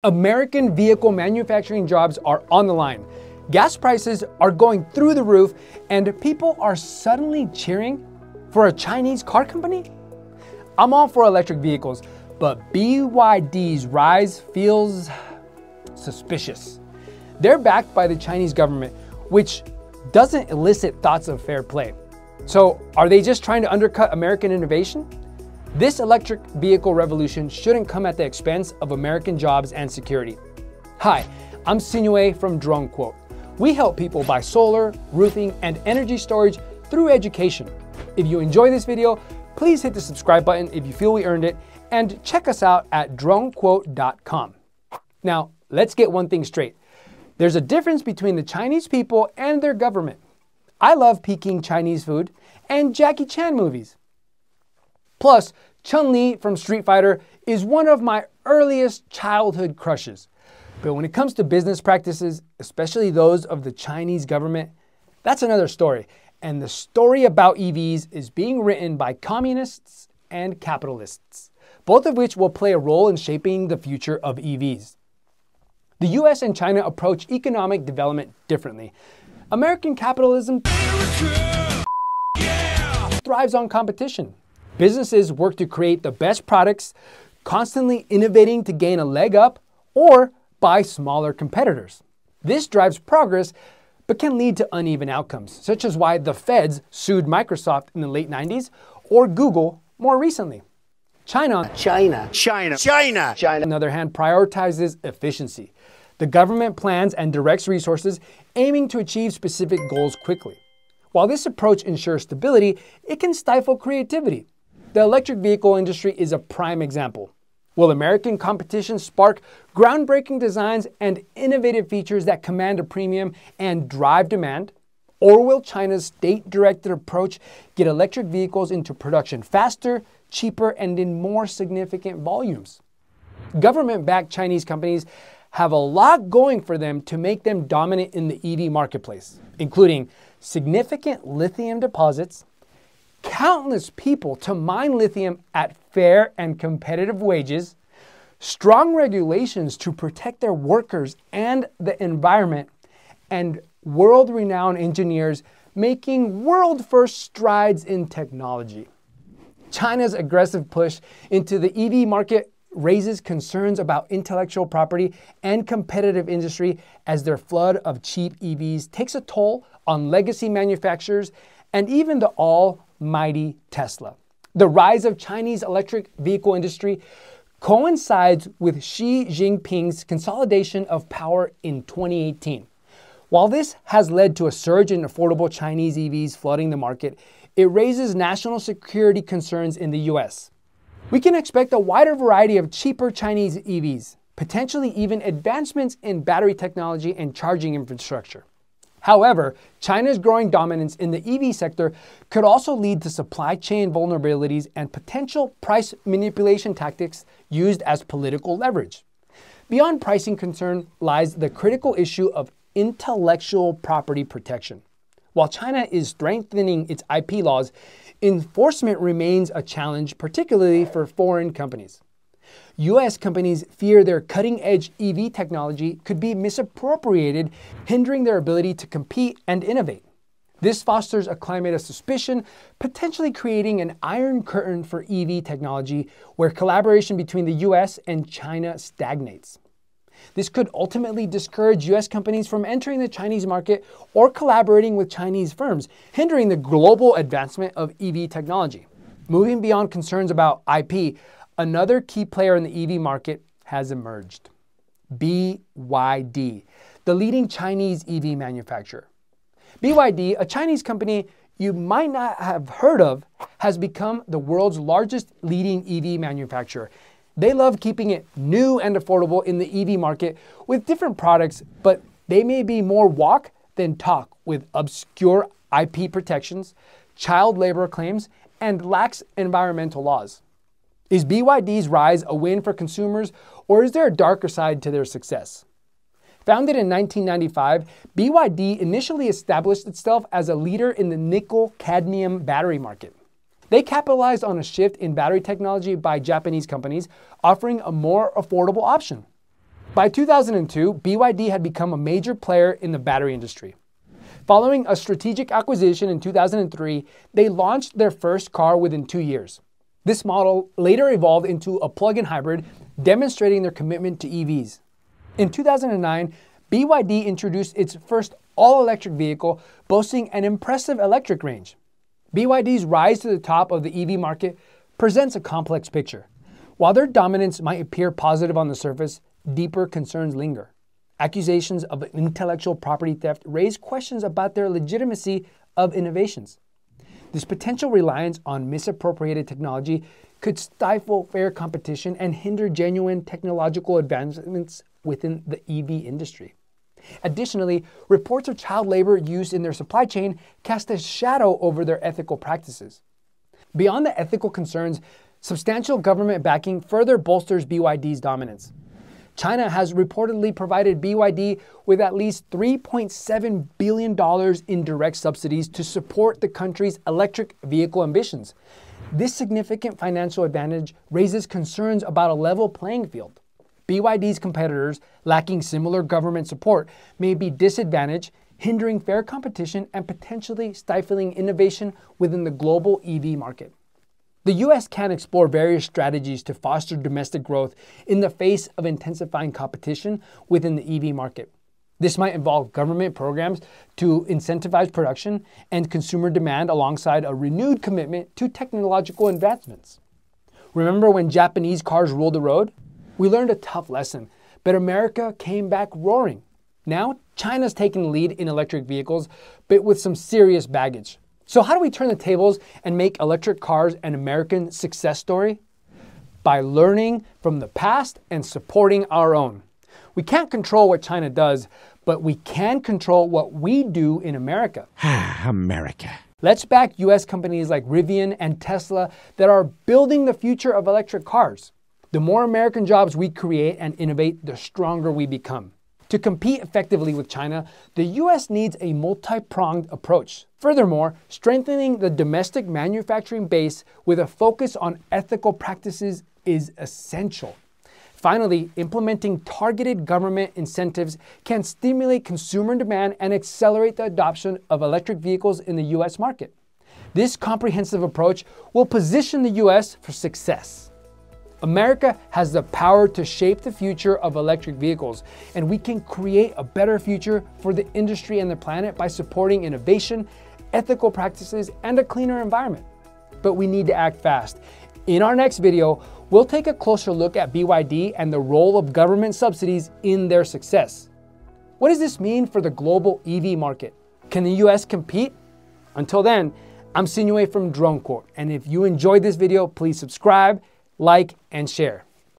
American vehicle manufacturing jobs are on the line. Gas prices are going through the roof, and people are suddenly cheering for a Chinese car company? I'm all for electric vehicles, but BYD's rise feels suspicious. They're backed by the Chinese government, which doesn't elicit thoughts of fair play. So are they just trying to undercut American innovation? This electric vehicle revolution shouldn't come at the expense of American jobs and security. Hi, I'm Sinue from DroneQuote. We help people buy solar, roofing, and energy storage through education. If you enjoy this video, please hit the subscribe button if you feel we earned it, and check us out at DroneQuote.com. Now, let's get one thing straight. There's a difference between the Chinese people and their government. I love Peking Chinese food and Jackie Chan movies. Plus, Chun-Li from Street Fighter is one of my earliest childhood crushes. But when it comes to business practices, especially those of the Chinese government, that's another story. And the story about EVs is being written by communists and capitalists, both of which will play a role in shaping the future of EVs. The US and China approach economic development differently. American capitalism thrives on competition. Businesses work to create the best products, constantly innovating to gain a leg up or buy smaller competitors. This drives progress, but can lead to uneven outcomes, such as why the feds sued Microsoft in the late 90s or Google more recently. China, on the other hand, prioritizes efficiency. The government plans and directs resources aiming to achieve specific goals quickly. While this approach ensures stability, it can stifle creativity. The electric vehicle industry is a prime example. Will American competition spark groundbreaking designs and innovative features that command a premium and drive demand? Or will China's state-directed approach get electric vehicles into production faster, cheaper, and in more significant volumes? Government-backed Chinese companies have a lot going for them to make them dominant in the EV marketplace, including significant lithium deposits, countless people to mine lithium at fair and competitive wages, strong regulations to protect their workers and the environment, and world-renowned engineers making world-first strides in technology. China's aggressive push into the EV market raises concerns about intellectual property and competitive industry as their flood of cheap EVs takes a toll on legacy manufacturers and even the almighty Tesla. The rise of Chinese electric vehicle industry coincides with Xi Jinping's consolidation of power in 2018. While this has led to a surge in affordable Chinese EVs flooding the market, it raises national security concerns in the US. We can expect a wider variety of cheaper Chinese EVs, potentially even advancements in battery technology and charging infrastructure. However, China's growing dominance in the EV sector could also lead to supply chain vulnerabilities and potential price manipulation tactics used as political leverage. Beyond pricing concern lies the critical issue of intellectual property protection. While China is strengthening its IP laws, enforcement remains a challenge, particularly for foreign companies. US companies fear their cutting-edge EV technology could be misappropriated, hindering their ability to compete and innovate. This fosters a climate of suspicion, potentially creating an iron curtain for EV technology where collaboration between the US and China stagnates. This could ultimately discourage US companies from entering the Chinese market or collaborating with Chinese firms, hindering the global advancement of EV technology. Moving beyond concerns about IP, another key player in the EV market has emerged. BYD, the leading Chinese EV manufacturer. BYD, a Chinese company you might not have heard of, has become the world's largest leading EV manufacturer. They love keeping it new and affordable in the EV market with different products, but they may be more walk than talk with obscure IP protections, child labor claims, and lax environmental laws. Is BYD's rise a win for consumers, or is there a darker side to their success? Founded in 1995, BYD initially established itself as a leader in the nickel-cadmium battery market. They capitalized on a shift in battery technology by Japanese companies, offering a more affordable option. By 2002, BYD had become a major player in the battery industry. Following a strategic acquisition in 2003, they launched their first car within 2 years. This model later evolved into a plug-in hybrid, demonstrating their commitment to EVs. In 2009, BYD introduced its first all-electric vehicle, boasting an impressive electric range. BYD's rise to the top of the EV market presents a complex picture. While their dominance might appear positive on the surface, deeper concerns linger. Accusations of intellectual property theft raise questions about their legitimacy of innovations. This potential reliance on misappropriated technology could stifle fair competition and hinder genuine technological advancements within the EV industry. Additionally, reports of child labor used in their supply chain cast a shadow over their ethical practices. Beyond the ethical concerns, substantial government backing further bolsters BYD's dominance. China has reportedly provided BYD with at least $3.7 billion in direct subsidies to support the country's electric vehicle ambitions. This significant financial advantage raises concerns about a level playing field. BYD's competitors, lacking similar government support, may be disadvantaged, hindering fair competition and potentially stifling innovation within the global EV market. The US can explore various strategies to foster domestic growth in the face of intensifying competition within the EV market. This might involve government programs to incentivize production and consumer demand alongside a renewed commitment to technological advancements. Remember when Japanese cars ruled the road? We learned a tough lesson, but America came back roaring. Now, China's taking the lead in electric vehicles, but with some serious baggage. So how do we turn the tables and make electric cars an American success story? By learning from the past and supporting our own. We can't control what China does, but we can control what we do in America. America. Let's back US companies like Rivian and Tesla that are building the future of electric cars. The more American jobs we create and innovate, the stronger we become. To compete effectively with China, the US needs a multi-pronged approach. Furthermore, strengthening the domestic manufacturing base with a focus on ethical practices is essential. Finally, implementing targeted government incentives can stimulate consumer demand and accelerate the adoption of electric vehicles in the US market. This comprehensive approach will position the US for success. America has the power to shape the future of electric vehicles, and we can create a better future for the industry and the planet by supporting innovation, ethical practices, and a cleaner environment. But we need to act fast. In our next video, we'll take a closer look at BYD and the role of government subsidies in their success. What does this mean for the global EV market? Can the US compete? Until then, I'm Sinuhe from DroneQuote, and if you enjoyed this video, please subscribe, like, and share.